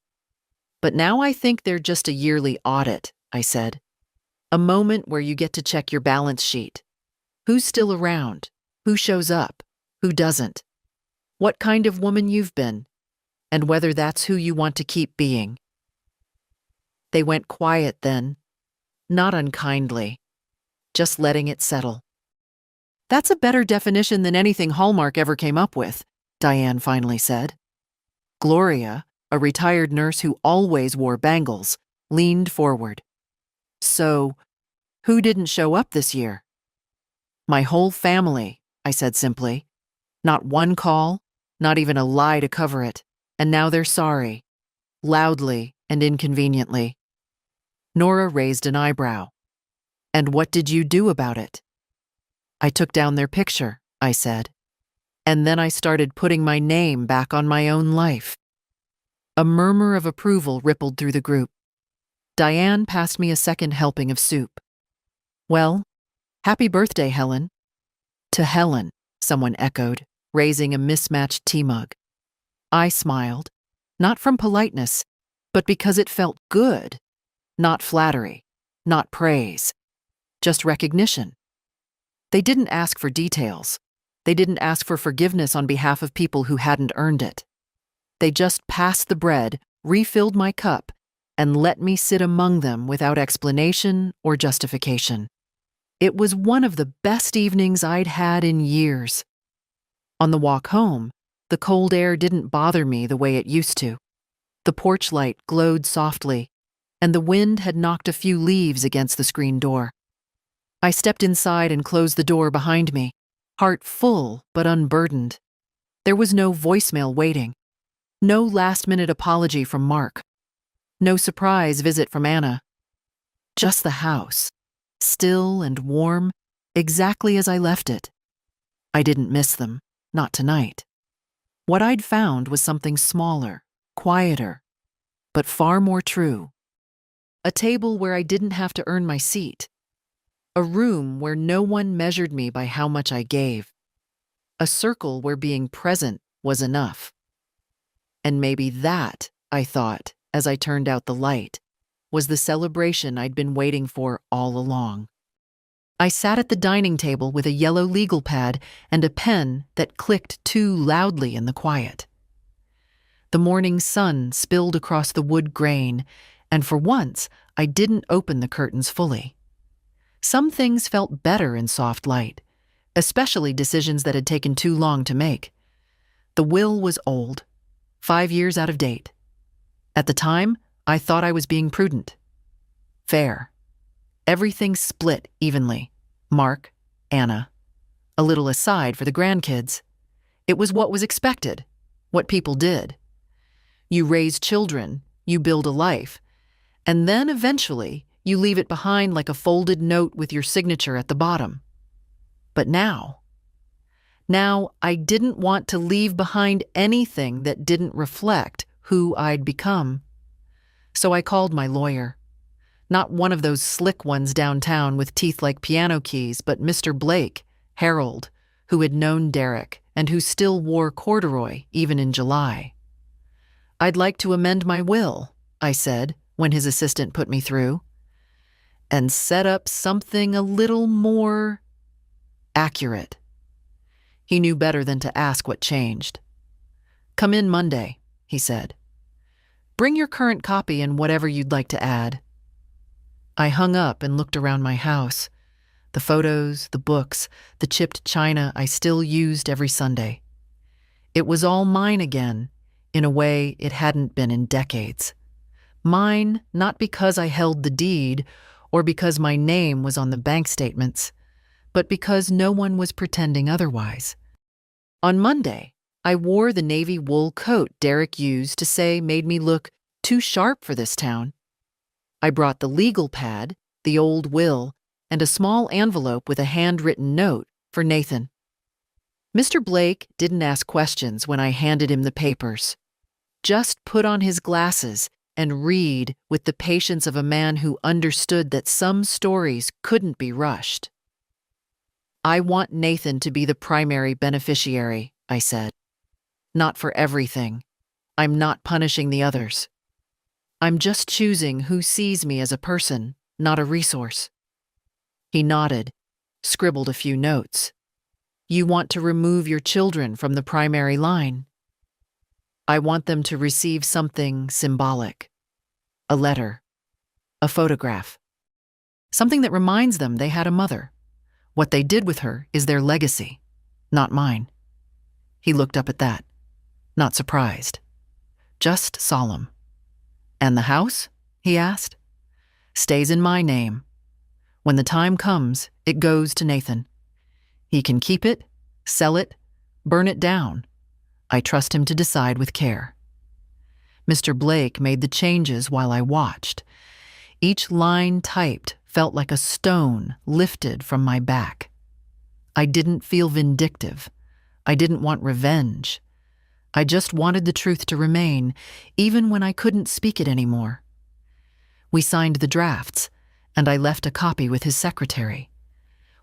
But now I think they're just a yearly audit," I said. "A moment where you get to check your balance sheet. Who's still around? Who shows up? Who doesn't? What kind of woman you've been, and whether that's who you want to keep being." They went quiet then, not unkindly, just letting it settle. "That's a better definition than anything Hallmark ever came up with," Diane finally said. Gloria, a retired nurse who always wore bangles, leaned forward. "So, who didn't show up this year?" "My whole family," I said simply. "Not one call, not even a lie to cover it, and now they're sorry, loudly and inconveniently." Nora raised an eyebrow. "And what did you do about it?" "I took down their picture," I said. "And then I started putting my name back on my own life." A murmur of approval rippled through the group. Diane passed me a second helping of soup. "Well, happy birthday, Helen." "To Helen," someone echoed, raising a mismatched tea mug. I smiled, not from politeness, but because it felt good. Not flattery, not praise, just recognition. They didn't ask for details. They didn't ask for forgiveness on behalf of people who hadn't earned it. They just passed the bread, refilled my cup, and let me sit among them without explanation or justification. It was one of the best evenings I'd had in years. On the walk home, the cold air didn't bother me the way it used to. The porch light glowed softly, and the wind had knocked a few leaves against the screen door. I stepped inside and closed the door behind me, heart full but unburdened. There was no voicemail waiting, no last-minute apology from Mark, no surprise visit from Anna. Just the house, still and warm, exactly as I left it. I didn't miss them, not tonight. What I'd found was something smaller, quieter, but far more true. A table where I didn't have to earn my seat. A room where no one measured me by how much I gave. A circle where being present was enough. And maybe that, I thought, as I turned out the light, was the celebration I'd been waiting for all along. I sat at the dining table with a yellow legal pad and a pen that clicked too loudly in the quiet. The morning sun spilled across the wood grain, and for once, I didn't open the curtains fully. Some things felt better in soft light, especially decisions that had taken too long to make. The will was old, 5 years out of date. At the time, I thought I was being prudent. Fair. Everything split evenly. Mark, Anna. A little aside for the grandkids. It was what was expected, what people did. You raise children, you build a life, and then eventually you leave it behind like a folded note with your signature at the bottom. But now I didn't want to leave behind anything that didn't reflect who I'd become. So I called my lawyer. Not one of those slick ones downtown with teeth like piano keys, but Mr. Blake, Harold, who had known Derek and who still wore corduroy even in July. "I'd like to amend my will," I said when his assistant put me through, "and set up something a little more accurate. He knew better than to ask what changed. "Come in Monday," he said. "Bring your current copy and whatever you'd like to add." I hung up and looked around my house. The photos, the books, the chipped china I still used every Sunday. It was all mine again, in a way it hadn't been in decades. Mine not because I held the deed or because my name was on the bank statements, but because no one was pretending otherwise. On Monday, I wore the navy wool coat Derek used to say made me look too sharp for this town. I brought the legal pad, the old will, and a small envelope with a handwritten note for Nathan. Mr. Blake didn't ask questions when I handed him the papers. Just put on his glasses and read with the patience of a man who understood that some stories couldn't be rushed. "I want Nathan to be the primary beneficiary," I said. "Not for everything. I'm not punishing the others. I'm just choosing who sees me as a person, not a resource." He nodded, scribbled a few notes. "You want to remove your children from the primary line. I want them to receive something symbolic. A letter, a photograph. Something that reminds them they had a mother. What they did with her is their legacy, not mine." He looked up at that, not surprised, just solemn. "And the house?" he asked. "Stays in my name. When the time comes, it goes to Nathan. He can keep it, sell it, burn it down. I trust him to decide with care." Mr. Blake made the changes while I watched. Each line typed felt like a stone lifted from my back. I didn't feel vindictive. I didn't want revenge. I just wanted the truth to remain, even when I couldn't speak it anymore. We signed the drafts, and I left a copy with his secretary.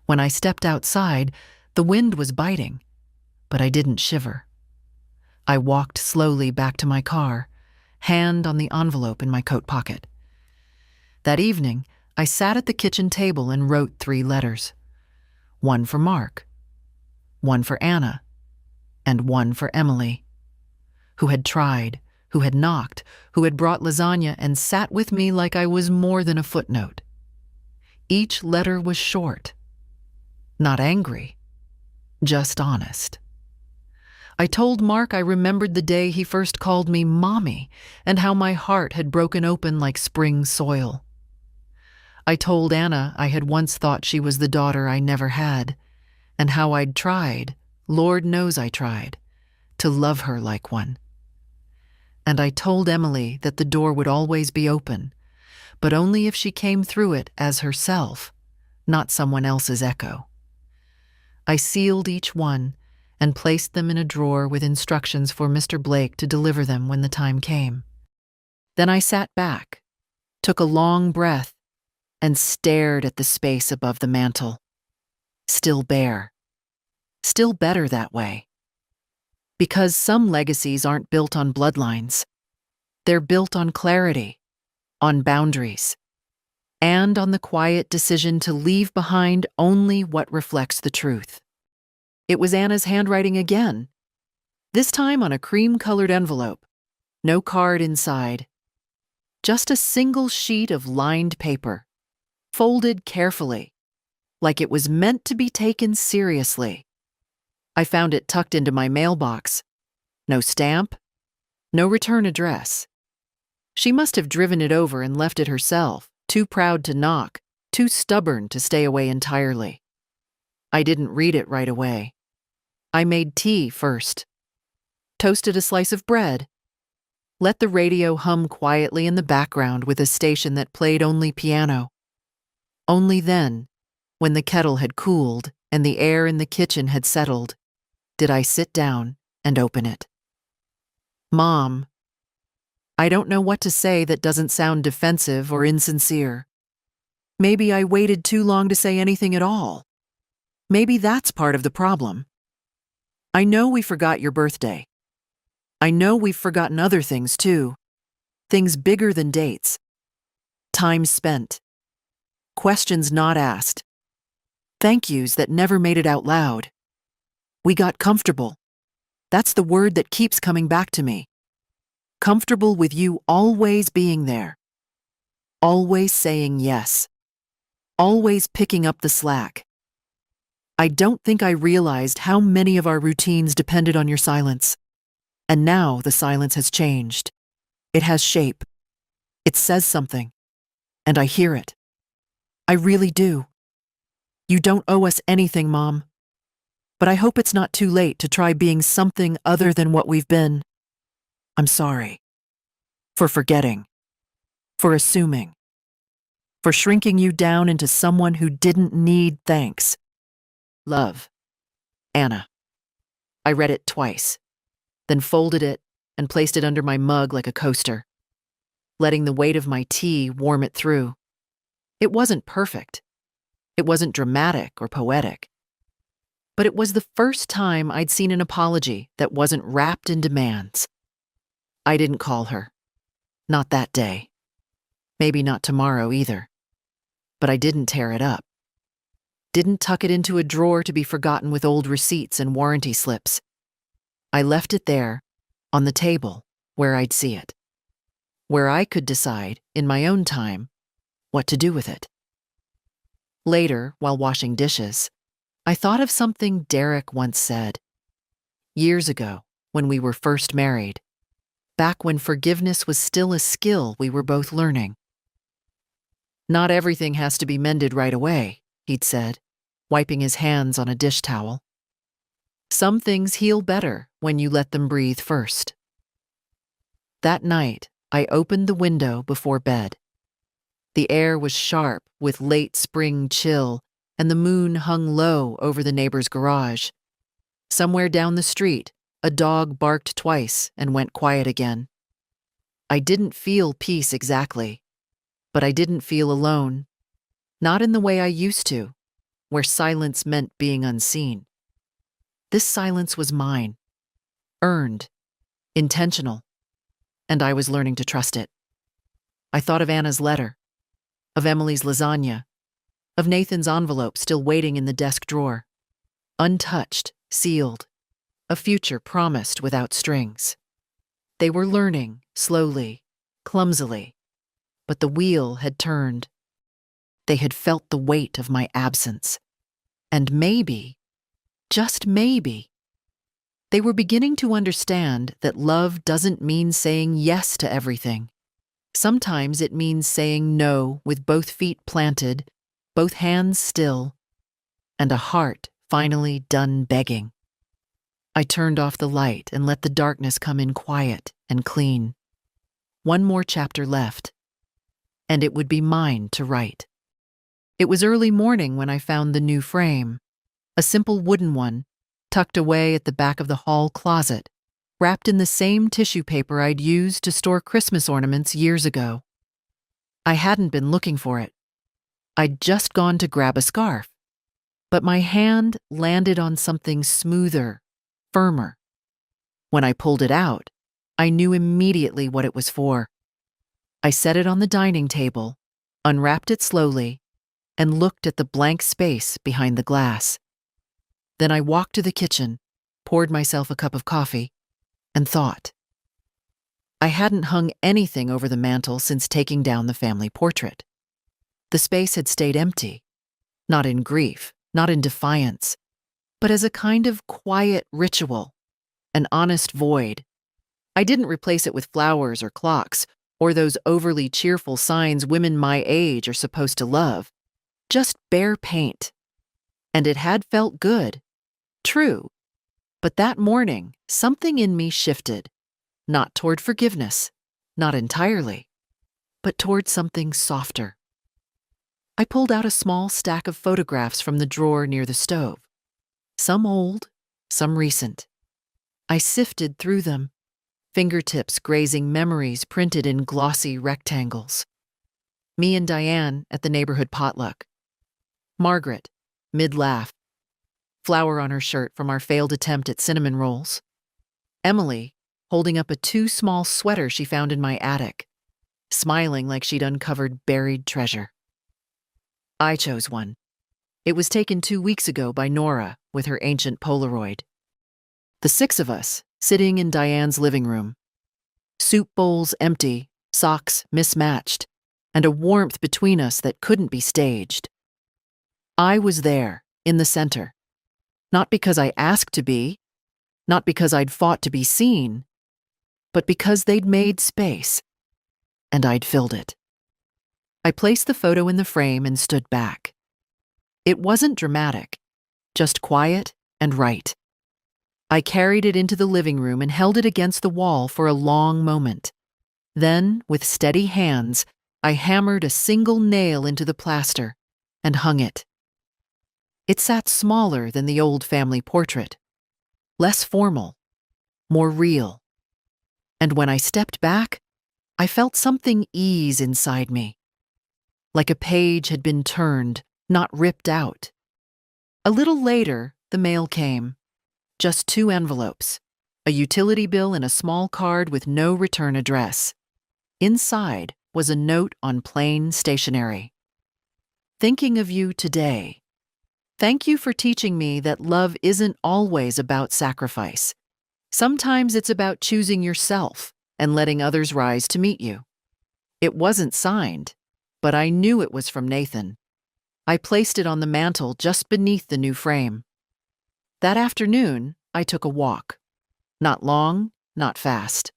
When I stepped outside, the wind was biting, but I didn't shiver. I walked slowly back to my car, hand on the envelope in my coat pocket. That evening, I sat at the kitchen table and wrote 3 letters. One for Mark, one for Anna, and one for Emily, who had tried, who had knocked, who had brought lasagna and sat with me like I was more than a footnote. Each letter was short, not angry, just honest. I told Mark I remembered the day he first called me Mommy and how my heart had broken open like spring soil. I told Anna I had once thought she was the daughter I never had, and how I'd tried, Lord knows I tried, to love her like one. And I told Emily that the door would always be open, but only if she came through it as herself, not someone else's echo. I sealed each one and placed them in a drawer with instructions for Mr. Blake to deliver them when the time came. Then I sat back, took a long breath, and stared at the space above the mantel. Still bare. Still better that way. Because some legacies aren't built on bloodlines. They're built on clarity, on boundaries, and on the quiet decision to leave behind only what reflects the truth. It was Anna's handwriting again, this time on a cream-colored envelope, no card inside. Just a single sheet of lined paper, folded carefully, like it was meant to be taken seriously. I found it tucked into my mailbox. No stamp, no return address. She must have driven it over and left it herself, too proud to knock, too stubborn to stay away entirely. I didn't read it right away. I made tea first, toasted a slice of bread, let the radio hum quietly in the background with a station that played only piano. Only then, when the kettle had cooled and the air in the kitchen had settled, did I sit down and open it. Mom, I don't know what to say that doesn't sound defensive or insincere. Maybe I waited too long to say anything at all. Maybe that's part of the problem. I know we forgot your birthday. I know we've forgotten other things too. Things bigger than dates. Time spent. Questions not asked. Thank yous that never made it out loud. We got comfortable. That's the word that keeps coming back to me. Comfortable with you always being there. Always saying yes. Always picking up the slack. I don't think I realized how many of our routines depended on your silence. And now the silence has changed. It has shape. It says something. And I hear it. I really do. You don't owe us anything, Mom. But I hope it's not too late to try being something other than what we've been. I'm sorry. For forgetting. For assuming. For shrinking you down into someone who didn't need thanks. Love. Anna. I read it twice, then folded it and placed it under my mug like a coaster, letting the weight of my tea warm it through. It wasn't perfect. It wasn't dramatic or poetic. But it was the first time I'd seen an apology that wasn't wrapped in demands. I didn't call her. Not that day. Maybe not tomorrow either. But I didn't tear it up. Didn't tuck it into a drawer to be forgotten with old receipts and warranty slips. I left it there, on the table, where I'd see it. Where I could decide, in my own time, what to do with it. Later, while washing dishes, I thought of something Derek once said. Years ago, when we were first married, back when forgiveness was still a skill we were both learning. Not everything has to be mended right away, he'd said, wiping his hands on a dish towel. Some things heal better when you let them breathe first. That night, I opened the window before bed. The air was sharp with late spring chill, and the moon hung low over the neighbor's garage. Somewhere down the street, a dog barked twice and went quiet again. I didn't feel peace exactly, but I didn't feel alone. Not in the way I used to, where silence meant being unseen. This silence was mine, earned, intentional, and I was learning to trust it. I thought of Anna's letter, of Emily's lasagna, of Nathan's envelope still waiting in the desk drawer, untouched, sealed, a future promised without strings. They were learning, slowly, clumsily, but the wheel had turned. They had felt the weight of my absence. And maybe, just maybe, they were beginning to understand that love doesn't mean saying yes to everything. Sometimes it means saying no with both feet planted, both hands still, and a heart finally done begging. I turned off the light and let the darkness come in quiet and clean. One more chapter left, and it would be mine to write. It was early morning when I found the new frame, a simple wooden one, tucked away at the back of the hall closet, wrapped in the same tissue paper I'd used to store Christmas ornaments years ago. I hadn't been looking for it. I'd just gone to grab a scarf, but my hand landed on something smoother, firmer. When I pulled it out, I knew immediately what it was for. I set it on the dining table, unwrapped it slowly, and looked at the blank space behind the glass. Then I walked to the kitchen, poured myself a cup of coffee, and thought. I hadn't hung anything over the mantel since taking down the family portrait. The space had stayed empty, not in grief, not in defiance, but as a kind of quiet ritual, an honest void. I didn't replace it with flowers or clocks, or those overly cheerful signs women my age are supposed to love. Just bare paint. And it had felt good. True. But that morning, something in me shifted. Not toward forgiveness, not entirely, but toward something softer. I pulled out a small stack of photographs from the drawer near the stove. Some old, some recent. I sifted through them, fingertips grazing memories printed in glossy rectangles. Me and Diane at the neighborhood potluck. Margaret, mid-laugh. Flour on her shirt from our failed attempt at cinnamon rolls. Emily, holding up a too-small sweater she found in my attic, smiling like she'd uncovered buried treasure. I chose one. It was taken 2 weeks ago by Nora with her ancient Polaroid. The six of us, sitting in Diane's living room. Soup bowls empty, socks mismatched, and a warmth between us that couldn't be staged. I was there, in the center. Not because I asked to be, not because I'd fought to be seen, but because they'd made space, and I'd filled it. I placed the photo in the frame and stood back. It wasn't dramatic, just quiet and right. I carried it into the living room and held it against the wall for a long moment. Then, with steady hands, I hammered a single nail into the plaster and hung it. It sat smaller than the old family portrait, less formal, more real. And when I stepped back, I felt something ease inside me, like a page had been turned, not ripped out. A little later, the mail came. Just 2 envelopes, a utility bill and a small card with no return address. Inside was a note on plain stationery. Thinking of you today. Thank you for teaching me that love isn't always about sacrifice. Sometimes it's about choosing yourself and letting others rise to meet you. It wasn't signed, but I knew it was from Nathan. I placed it on the mantel just beneath the new frame. That afternoon, I took a walk. Not long, not fast.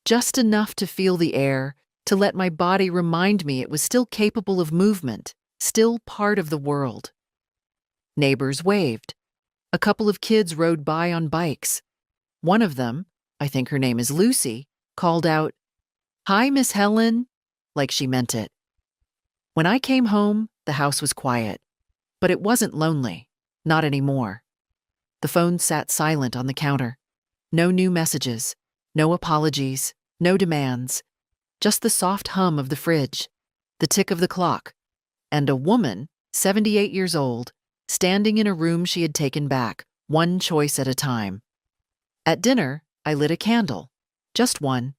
Just enough to feel the air, to let my body remind me it was still capable of movement, still part of the world. Neighbors waved. A couple of kids rode by on bikes. One of them, I think her name is Lucy, called out, "Hi, Miss Helen," like she meant it. When I came home, the house was quiet. But it wasn't lonely, not anymore. The phone sat silent on the counter. No new messages, no apologies, no demands. Just the soft hum of the fridge, the tick of the clock, and a woman, 78 years old, standing in a room she had taken back, one choice at a time. At dinner, I lit a candle, just one,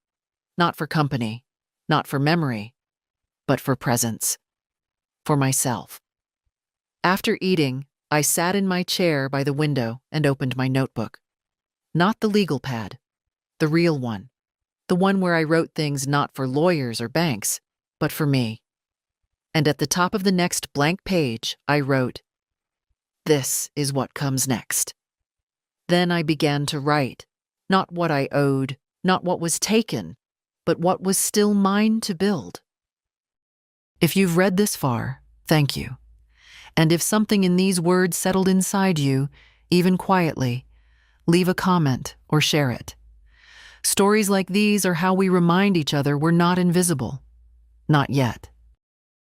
not for company, not for memory, but for presence, for myself. After eating, I sat in my chair by the window and opened my notebook. Not the legal pad, the real one, the one where I wrote things not for lawyers or banks, but for me. And at the top of the next blank page, I wrote, "This is what comes next." Then I began to write, not what I owed, not what was taken, but what was still mine to build. If you've read this far, thank you. And if something in these words settled inside you, even quietly, leave a comment or share it. Stories like these are how we remind each other we're not invisible. Not yet.